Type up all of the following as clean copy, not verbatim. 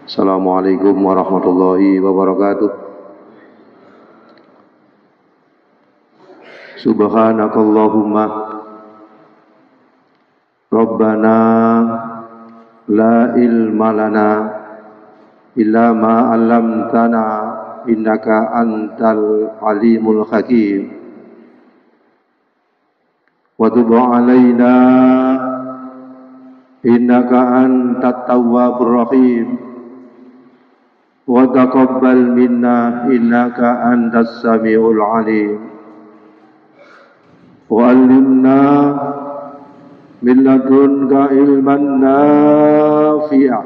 Assalamualaikum warahmatullahi wabarakatuh. Subhanakallahumma Rabbana la ilma lana illa ma 'allamtana innaka antal alimul hakim. Wa tub 'alaina innaka antat tawwabur rahim. Wa taqabbal minna innaka antas samiul alim. Wa 'allimna min ladunka ilman nafi'a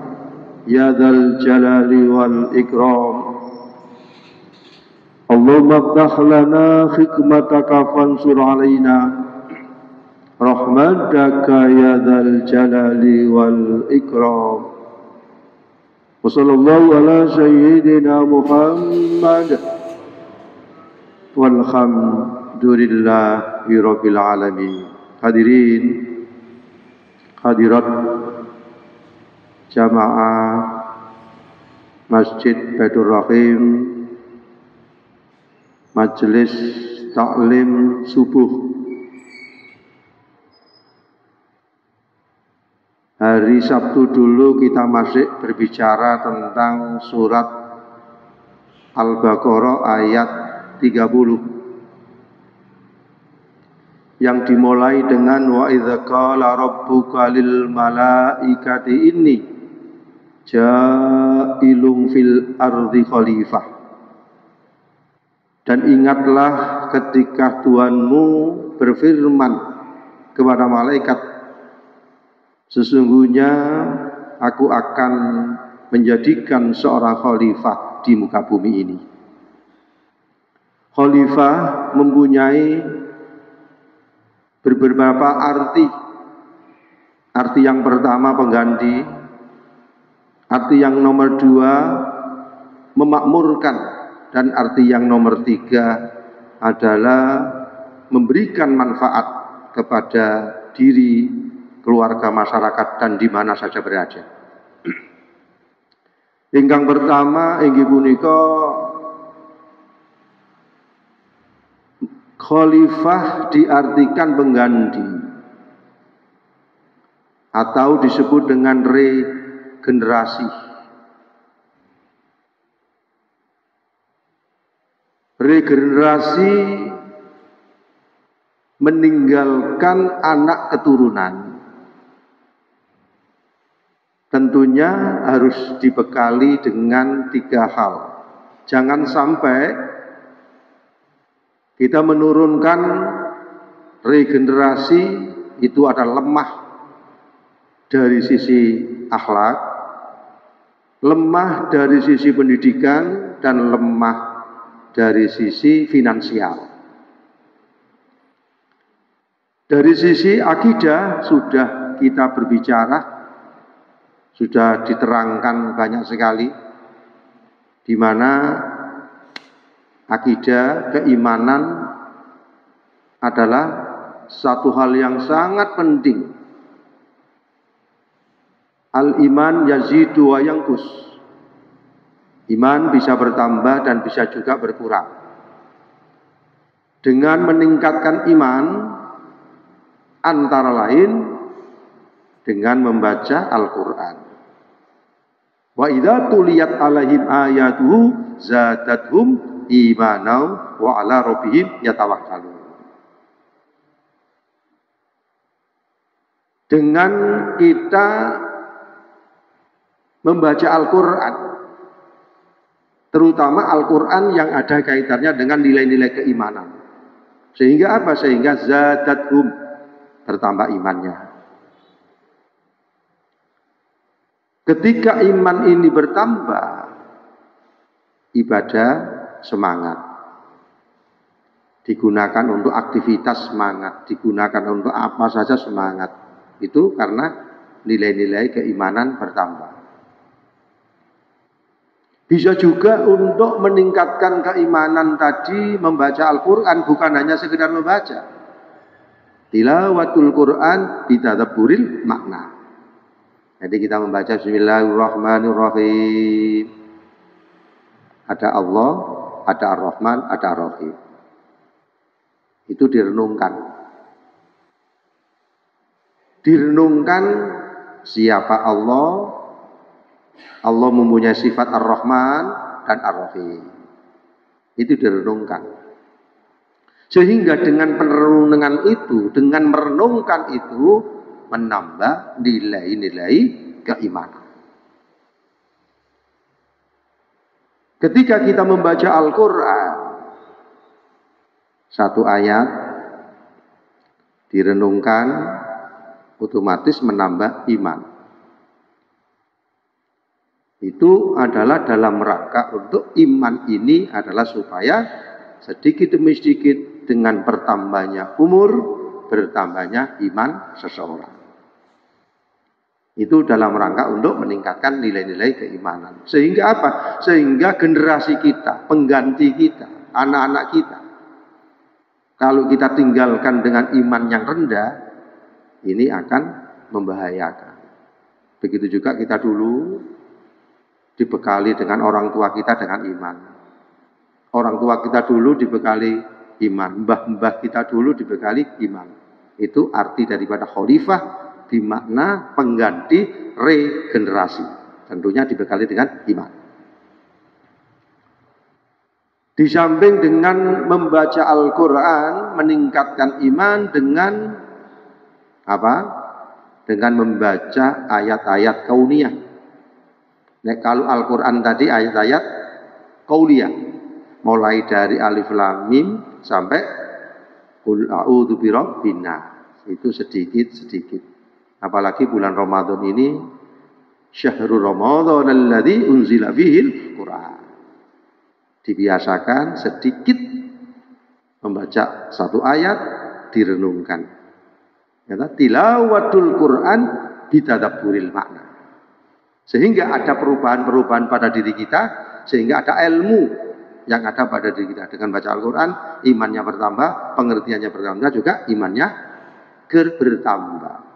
ya dzal jalali wal ikram. Allahumma iftah lana hikmataka fansur 'alaina rahmataka ya dzal jalali wal ikram. Wa sallallahu ala sayyidina Muhammad walhamdulillahi rabbil alamin. Hadirin hadirat jamaah Masjid Baitur Rahim, Majelis Taklim Subuh. Hari Sabtu dulu kita masih berbicara tentang surat Al-Baqarah ayat 30 yang dimulai dengan wa idza qala rabbuka lil malaikati inni ja'ilun fil ardi khalifah. Dan ingatlah ketika Tuhanmu berfirman kepada malaikat, sesungguhnya aku akan menjadikan seorang khalifah di muka bumi ini. Khalifah mempunyai beberapa arti. Arti yang pertama pengganti. Arti yang nomor dua memakmurkan. Dan arti yang nomor tiga adalah memberikan manfaat kepada diri, keluarga, masyarakat, dan di mana saja berada. Ingkang pertama inggih punika khalifah diartikan pengganti atau disebut dengan regenerasi. Regenerasi meninggalkan anak keturunan. Tentunya harus dibekali dengan tiga hal. Jangan sampai kita menurunkan regenerasi itu adalah lemah dari sisi akhlak, lemah dari sisi pendidikan, dan lemah dari sisi finansial. Dari sisi akidah sudah kita berbicara, sudah diterangkan banyak sekali, di mana akidah, keimanan adalah satu hal yang sangat penting. Al-iman yazidu wa yanqus. Iman bisa bertambah dan bisa juga berkurang. Dengan meningkatkan iman, antara lain dengan membaca Al-Quran. Wa idza tuliyat alaihim ayatuhu zadatuhum imanau wa ala rabbihim yatawakkalun. Dengan kita membaca Al-Quran, terutama Al-Quran yang ada kaitannya dengan nilai-nilai keimanan. Sehingga apa? Sehingga zadatuhum, bertambah imannya. Ketika iman ini bertambah, ibadah semangat. Digunakan untuk aktivitas semangat, digunakan untuk apa saja semangat. Itu karena nilai-nilai keimanan bertambah. Bisa juga untuk meningkatkan keimanan tadi membaca Al-Quran, bukan hanya sekedar membaca. Tilawatul Quran bitadabburil makna. Jadi kita membaca Bismillahirrahmanirrahim. Ada Allah, ada Ar-Rahman, ada Ar-Rahim. Itu direnungkan. Direnungkan siapa Allah. Allah mempunyai sifat Ar-Rahman dan Ar-Rahim. Itu direnungkan. Sehingga dengan perenungan itu, dengan merenungkan itu, menambah nilai-nilai keimanan. Ketika kita membaca Al-Quran, satu ayat direnungkan, otomatis menambah iman. Itu adalah dalam rangka untuk iman ini adalah supaya sedikit demi sedikit dengan bertambahnya umur, bertambahnya iman seseorang. Itu dalam rangka untuk meningkatkan nilai-nilai keimanan. Sehingga apa? Sehingga generasi kita, pengganti kita, anak-anak kita, kalau kita tinggalkan dengan iman yang rendah, ini akan membahayakan. Begitu juga kita dulu dibekali dengan orang tua kita dengan iman. Orang tua kita dulu dibekali iman, mbah-mbah kita dulu dibekali iman. Itu arti daripada khalifah, dimakna pengganti regenerasi. Tentunya dibekali dengan iman. Di samping dengan membaca Al-Quran meningkatkan iman dengan apa? Dengan membaca ayat-ayat kauniyah. Nah, kalau Al-Quran tadi ayat-ayat kauniyah, mulai dari Alif Lam Mim sampai Qul a'udzu birabbin nas. Itu sedikit-sedikit. Apalagi bulan Ramadan ini, syahrul Ramadan alladzi unzila fihil Quran. Dibiasakan sedikit membaca satu ayat, direnungkan. Tilawatul Quran bitadabburil makna. Sehingga ada perubahan-perubahan pada diri kita, sehingga ada ilmu yang ada pada diri kita. Dengan baca Al-Quran, imannya bertambah, pengertiannya bertambah, juga imannya bertambah.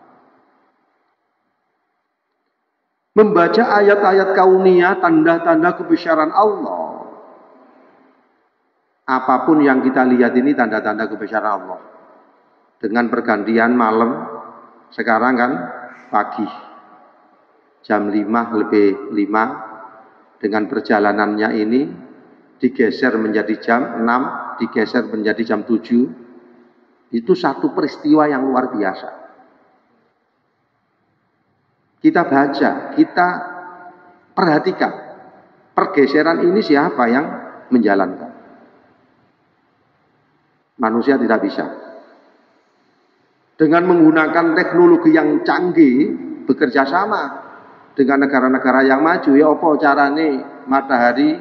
Membaca ayat-ayat kauniyah, tanda-tanda kebesaran Allah. Apapun yang kita lihat ini tanda-tanda kebesaran Allah. Dengan pergantian malam, sekarang kan pagi. Jam 5 lebih 5, dengan perjalanannya ini, digeser menjadi jam 6, digeser menjadi jam 7. Itu satu peristiwa yang luar biasa. Kita baca, kita perhatikan pergeseran ini siapa yang menjalankan. Manusia tidak bisa. Dengan menggunakan teknologi yang canggih, bekerja sama dengan negara-negara yang maju. Ya apa carane matahari,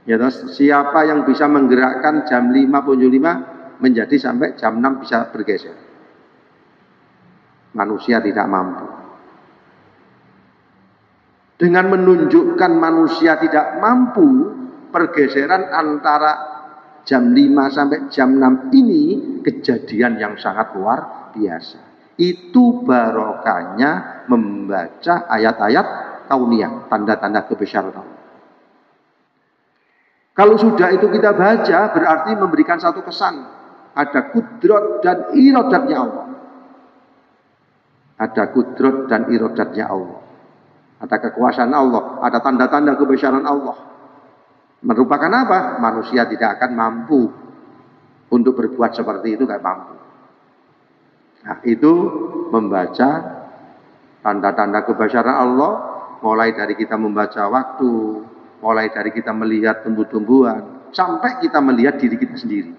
ya siapa yang bisa menggerakkan jam 5.5 menjadi sampai jam 6 bisa bergeser. Manusia tidak mampu. Dengan menunjukkan manusia tidak mampu, pergeseran antara jam 5 sampai jam 6 ini kejadian yang sangat luar biasa. Itu barokahnya membaca ayat-ayat kauniyah, tanda-tanda kebesaran Allah. Kalau sudah itu kita baca, berarti memberikan satu kesan. Ada kudrat dan iradatnya Allah. Ada kudrat dan iradatnya Allah. Ada kekuasaan Allah, ada tanda-tanda kebesaran Allah. Merupakan apa? Manusia tidak akan mampu untuk berbuat seperti itu, tidak mampu. Nah, itu membaca tanda-tanda kebesaran Allah, mulai dari kita membaca waktu, mulai dari kita melihat tumbuh-tumbuhan, sampai kita melihat diri kita sendiri.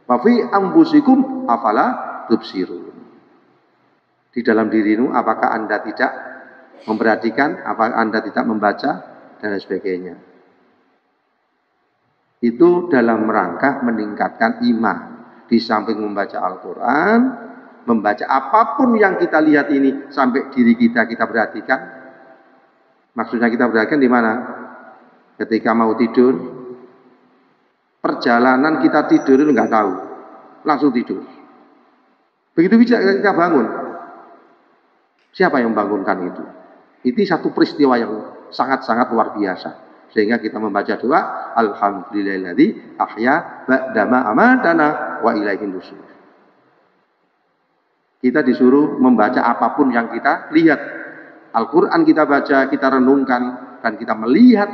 Wa fi anfusikum afala tubsirun. Di dalam dirimu apakah Anda tidak memperhatikan, apa Anda tidak membaca, dan sebagainya. Itu dalam rangka meningkatkan iman. Di samping membaca Al-Quran, membaca apapun yang kita lihat ini, sampai diri kita perhatikan. Maksudnya kita perhatikan di mana? Ketika mau tidur, perjalanan kita tidur itu nggak tahu, langsung tidur. Begitu bisa kita bangun. Siapa yang membangunkan itu? Itu satu peristiwa yang sangat-sangat luar biasa. Sehingga kita membaca doa, Alhamdulillahilladzi ahya ba'dama amatana wa ilaihin nusyur. Kita disuruh membaca apapun yang kita lihat. Al-Quran kita baca, kita renungkan, dan kita melihat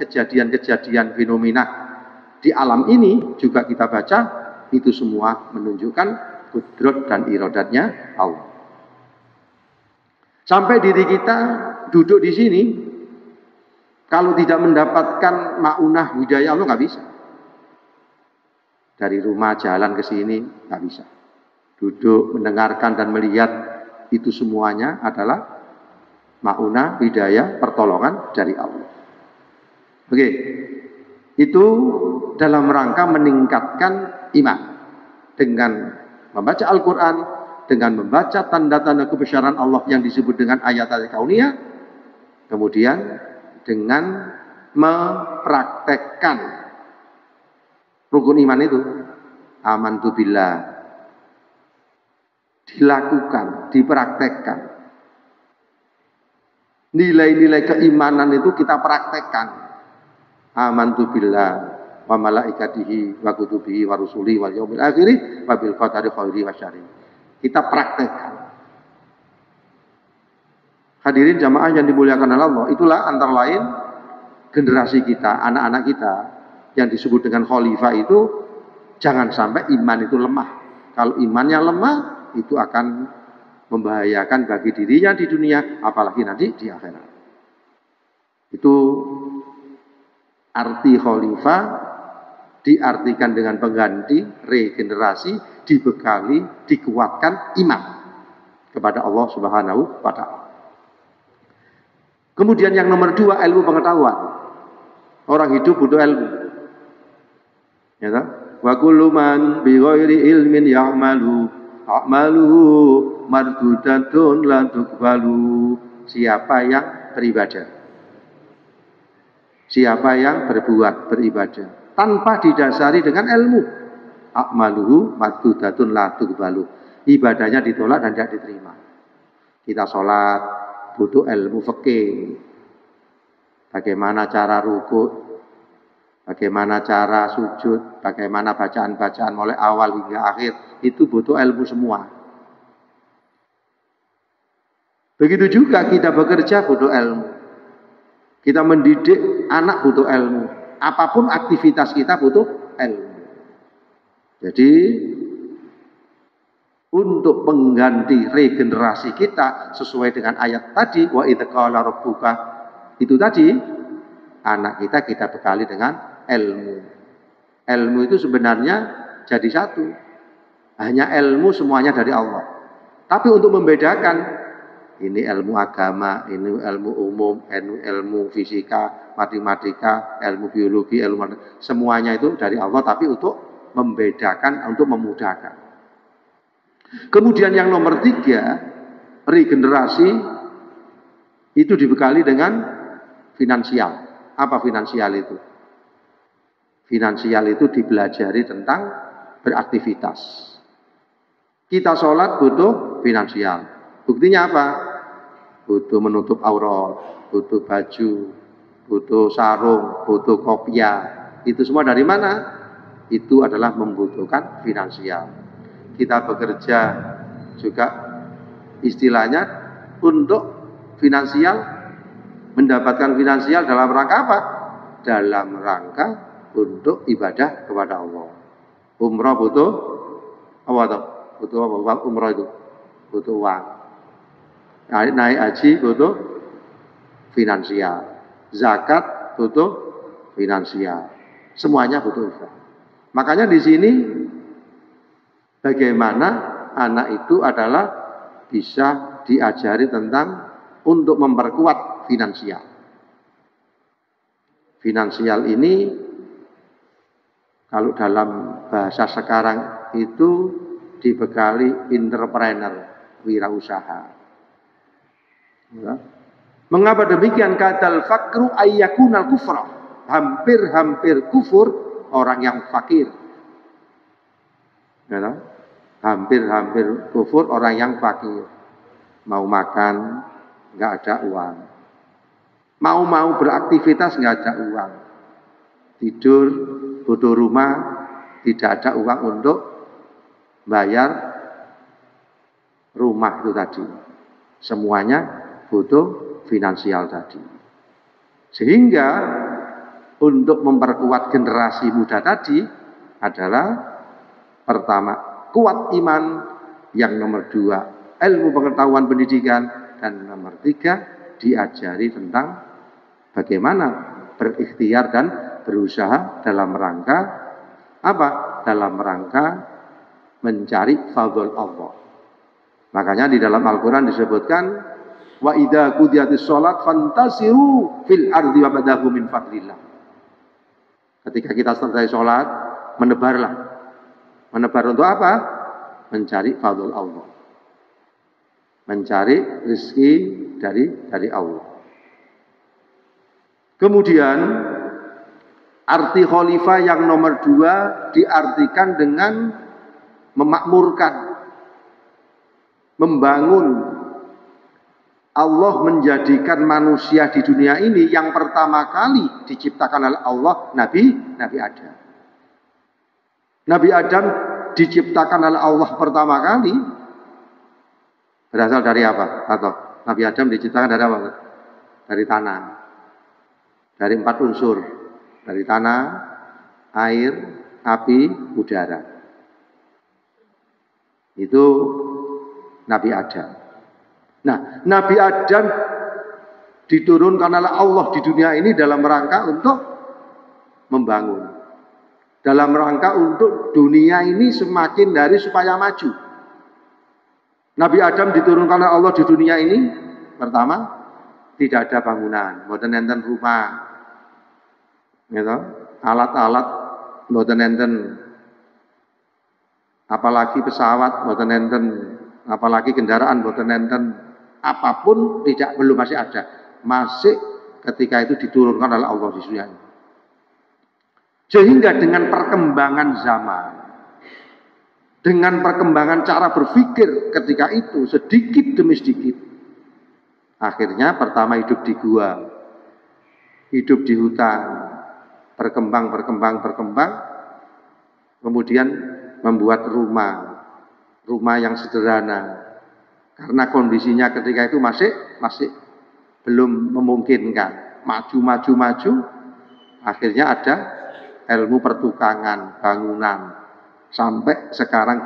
kejadian-kejadian fenomena di alam ini juga kita baca. Itu semua menunjukkan kudrat dan iradatnya Allah. Sampai diri kita duduk di sini, kalau tidak mendapatkan ma'unah hidayah Allah nggak bisa. Dari rumah jalan ke sini nggak bisa. Duduk, mendengarkan dan melihat itu semuanya adalah ma'unah hidayah pertolongan dari Allah. Oke, itu dalam rangka meningkatkan iman dengan membaca Al-Quran, dengan membaca tanda-tanda kebesaran Allah yang disebut dengan ayat-ayat kauniyah, kemudian dengan mempraktekkan rukun iman itu, amantu billah, dilakukan, dipraktekkan. Nilai-nilai keimanan itu kita praktekkan. Amantu billah wa malaikatihi wa kutubihi wa rusuli wal yaumil akhiri wa bil qadari khairi wa syarri. Kita praktekkan. Hadirin jamaah yang dimuliakan Allah, itulah antara lain generasi kita, anak-anak kita yang disebut dengan khalifah itu, jangan sampai iman itu lemah. Kalau imannya lemah, itu akan membahayakan bagi dirinya di dunia, apalagi nanti di akhirat. Itu arti khalifah, diartikan dengan pengganti, regenerasi, dibekali, dikuatkan iman kepada Allah Subhanahu wa Ta'ala. Kemudian yang nomor 2, ilmu pengetahuan. Orang hidup butuh ilmu. Ya kan? Wa kullu man bi ghairi ilmin ya'malu a'maluhu mardudatun la tuqbalu. Siapa yang beribadah, siapa yang berbuat, beribadah tanpa didasari dengan ilmu, a'maluhu mardudatun la tuqbalu. Ibadahnya ditolak dan tidak diterima. Kita sholat butuh ilmu fikih. Bagaimana cara rukuk, bagaimana cara sujud, bagaimana bacaan-bacaan mulai awal hingga akhir, itu butuh ilmu semua. Begitu juga kita bekerja butuh ilmu. Kita mendidik anak butuh ilmu. Apapun aktivitas kita butuh ilmu. Jadi untuk pengganti regenerasi kita sesuai dengan ayat tadi, wa idz qala rabbuka, itu tadi anak kita bekali dengan ilmu. Ilmu itu sebenarnya jadi satu. Hanya ilmu semuanya dari Allah. Tapi untuk membedakan, ini ilmu agama, ini ilmu umum, ilmu fisika, matematika, ilmu biologi, semuanya itu dari Allah, tapi untuk membedakan, untuk memudahkan. Kemudian yang nomor 3, regenerasi itu dibekali dengan finansial. Apa finansial itu? Finansial itu dipelajari tentang beraktivitas. Kita sholat butuh finansial. Buktinya apa? Butuh menutup aurat, butuh baju, butuh sarung, butuh kopiah. Itu semua dari mana? Itu adalah membutuhkan finansial. Kita bekerja juga istilahnya untuk finansial, mendapatkan finansial dalam rangka apa? Dalam rangka untuk ibadah kepada Allah. Umrah butuh apa tuh? Butuh apa? Umrah itu butuh uang. Naik haji butuh finansial. Zakat butuh finansial. Semuanya butuh itu. Makanya di sini bagaimana anak itu adalah bisa diajari tentang untuk memperkuat finansial. Finansial ini kalau dalam bahasa sekarang itu dibekali entrepreneur, wirausaha. Ya. Mengapa demikian? Kadal fakru ayyakunal kufra. Hampir-hampir kufur orang yang fakir. Ya. Hampir-hampir kufur orang yang fakir. Mau makan, nggak ada uang. Mau beraktivitas, nggak ada uang. Tidur, butuh rumah, tidak ada uang untuk bayar rumah itu tadi. Semuanya butuh finansial tadi. Sehingga untuk memperkuat generasi muda tadi adalah pertama, kuat iman. Yang nomor dua, ilmu pengetahuan pendidikan. Dan nomor tiga, diajari tentang bagaimana berikhtiar dan berusaha dalam rangka apa? Dalam rangka mencari fadl Allah. Makanya di dalam Al-Quran disebutkan, wa idza qudiyatis shalat fantasiru fil ardi wabtaghu min fadlillah. Ketika kita selesai sholat, menebarlah. Menebar untuk apa? Mencari fadl Allah. Mencari rezeki dari Allah. Kemudian arti khalifah yang nomor dua diartikan dengan memakmurkan, membangun. Allah menjadikan manusia di dunia ini yang pertama kali diciptakan oleh Allah, Nabi Adam. Nabi Adam diciptakan oleh Allah pertama kali berasal dari apa? Atau Nabi Adam diciptakan dari apa? Dari tanah. Dari 4 unsur. Dari tanah, air, api, udara. Itu Nabi Adam. Nah, Nabi Adam diturunkan oleh Allah di dunia ini dalam rangka untuk membangun. Dalam rangka untuk dunia ini semakin dari supaya maju. Nabi Adam diturunkan oleh Allah di dunia ini, pertama, tidak ada bangunan, mboten enten rumah. Gitu. Alat-alat mboten enten. Apalagi pesawat mboten enten, apalagi kendaraan mboten enten. Apapun belum masih ada. Masih ketika itu diturunkan oleh Allah di dunia ini. Sehingga dengan perkembangan zaman, dengan perkembangan cara berpikir ketika itu sedikit demi sedikit, akhirnya pertama hidup di gua, hidup di hutan, berkembang, kemudian membuat rumah yang sederhana, karena kondisinya ketika itu masih belum memungkinkan, maju, akhirnya ada ilmu pertukangan, bangunan, sampai sekarang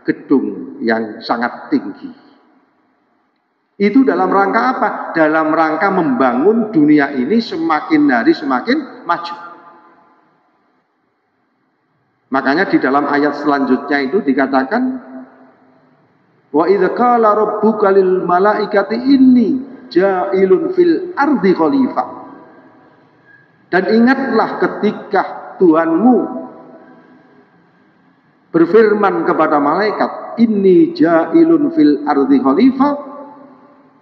gedung yang sangat tinggi. Itu dalam rangka apa? Dalam rangka membangun dunia ini semakin hari semakin maju. Makanya di dalam ayat selanjutnya itu dikatakan, wa idza qala rabbuka lil malaikati inni ja'ilun fil ardi khalifah. Dan ingatlah ketika Tuhanmu berfirman kepada malaikat, inni ja'ilun fil ardi khalifah,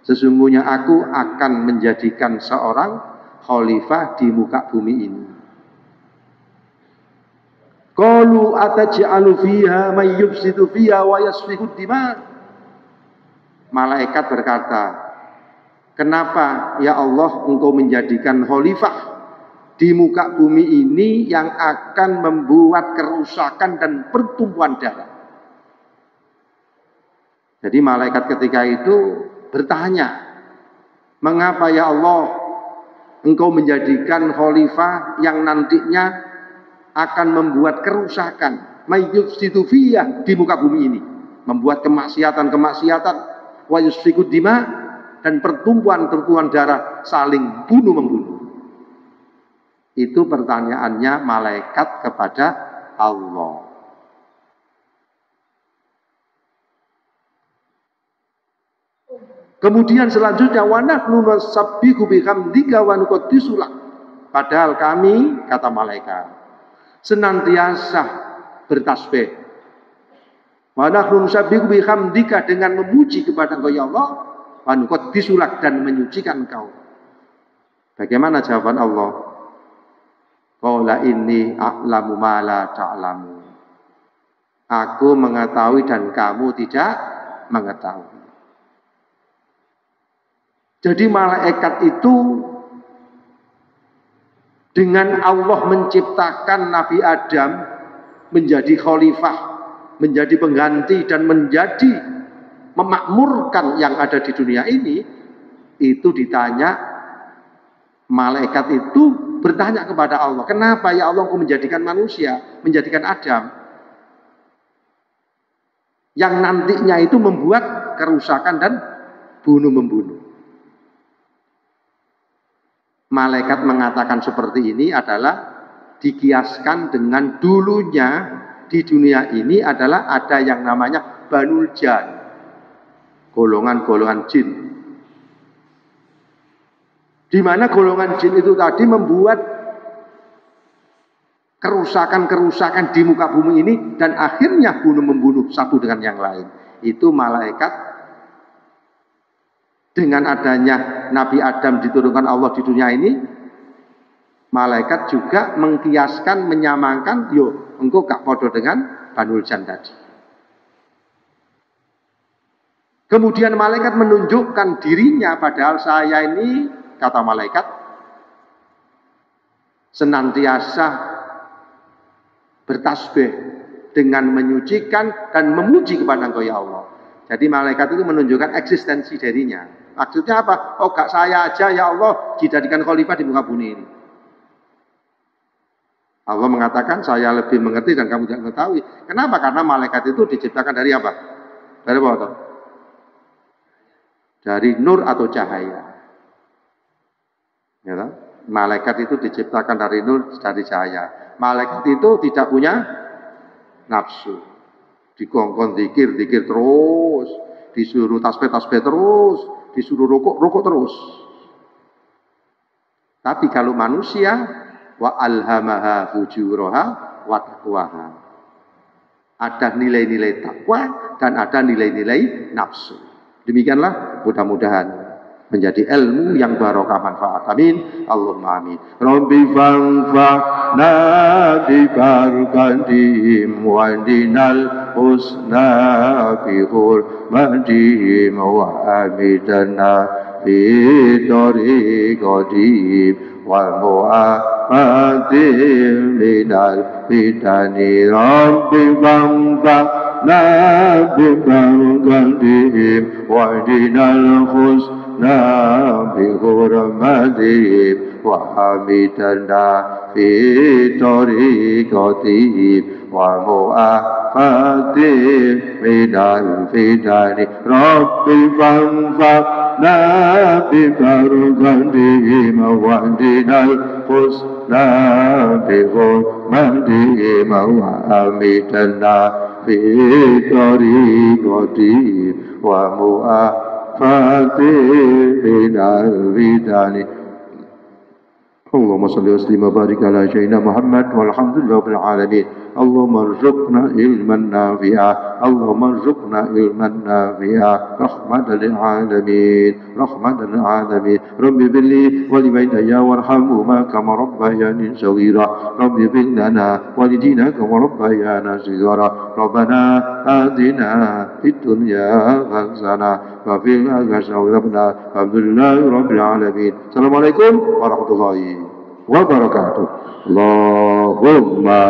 sesungguhnya aku akan menjadikan seorang khalifah di muka bumi ini. Qalu ataj'alu fiha may yufsidu fiha wa yasfiku dima. Malaikat berkata, kenapa ya Allah engkau menjadikan khalifah di muka bumi ini yang akan membuat kerusakan dan pertumpahan darah? Jadi malaikat ketika itu bertanya, mengapa ya Allah engkau menjadikan khalifah yang nantinya akan membuat kerusakan, mayyufsidu fiyah, di muka bumi ini, membuat kemaksiatan, wa yusfiku dima, dan pertumpahan darah, saling bunuh-membunuh. Itu pertanyaannya malaikat kepada Allah. Kemudian selanjutnya, wa nahnu nusabbihu bihamdika wa nuqaddisu lak. Padahal kami, kata malaikat, senantiasa bertasbih. Wa nahnu nusabbihu bihamdika, dengan memuji kepada Engkau ya Allah, wa nuqaddisu lak, dan menyucikan Engkau. Bagaimana jawaban Allah? Qala inni a'lamu ma la ta'lamu. Aku mengetahui dan kamu tidak mengetahui. Jadi malaikat itu dengan Allah menciptakan Nabi Adam menjadi khalifah, menjadi pengganti dan menjadi memakmurkan yang ada di dunia ini, itu ditanya, malaikat itu bertanya kepada Allah, kenapa ya Allah engkau menjadikan manusia, menjadikan Adam yang nantinya itu membuat kerusakan dan bunuh-membunuh. Malaikat mengatakan seperti ini adalah dikiaskan dengan dulunya di dunia ini adalah ada yang namanya Banul Jan, golongan-golongan jin. Di mana golongan jin itu tadi membuat kerusakan-kerusakan di muka bumi ini dan akhirnya bunuh-membunuh satu dengan yang lain. Itu malaikat. Dengan adanya Nabi Adam diturunkan Allah di dunia ini, malaikat juga mengkiaskan, menyamakan, yo engkau gak podo dengan Banul Jan tadi. Kemudian malaikat menunjukkan dirinya, padahal saya ini, kata malaikat, senantiasa bertasbih dengan menyucikan dan memuji kepada Engkau ya Allah. Jadi malaikat itu menunjukkan eksistensi dirinya. Maksudnya apa? Oh gak saya aja ya Allah dijadikan khalifah di muka bumi ini. Allah mengatakan saya lebih mengerti dan kamu tidak mengetahui. Kenapa? Karena malaikat itu diciptakan dari apa? Dari apa? Dari nur atau cahaya. Ya, malaikat itu diciptakan dari nur, dari cahaya. Malaikat itu tidak punya nafsu. Dikongkon zikir terus, disuruh tasbih terus, disuruh rukuk terus. Tapi kalau manusia, wa alhamaha fujuraha wa taqwaha. Ada nilai-nilai takwa dan ada nilai-nilai nafsu. Demikianlah mudah-mudahan menjadi ilmu yang barokah manfaat. Amin. Allahumma amin. Rabbi fanfa'na bi barakatihim wa dinal husna bi hurmatihim wa amidana bi tariqatihim wa mu'afatim minal fitani. Rabbi fanfa'na bi barakatihim wa dinal husna بغرمتهم وحمدنا في طريقتهم ومؤاخاتهم من الفتن رب فانفعنا ببركتهم واهدنا الحسنى بغرمتهم وحمدنا في طريقتهم ومؤاخاتهم فاتحين الفتن. اللهم صل وسلم وبارك على سيدنا محمد والحمد لله رب العالمين. اللهم ارزقنا علما نافعا، اللهم ارزقنا علما نافعا رحمة للعالمين، رحمة للعالمين. رب اغفر لي ولوالدي وارحمهما كما ربياني صغيرا. رب اغفر لنا ولدينا كما ربيانا صغيرا. ربنا آتنا في الدنيا حسنة وفي الآخرة حسنة. الحمد لله رب العالمين. السلام عليكم ورحمة الله wabarakatuh. Allahumma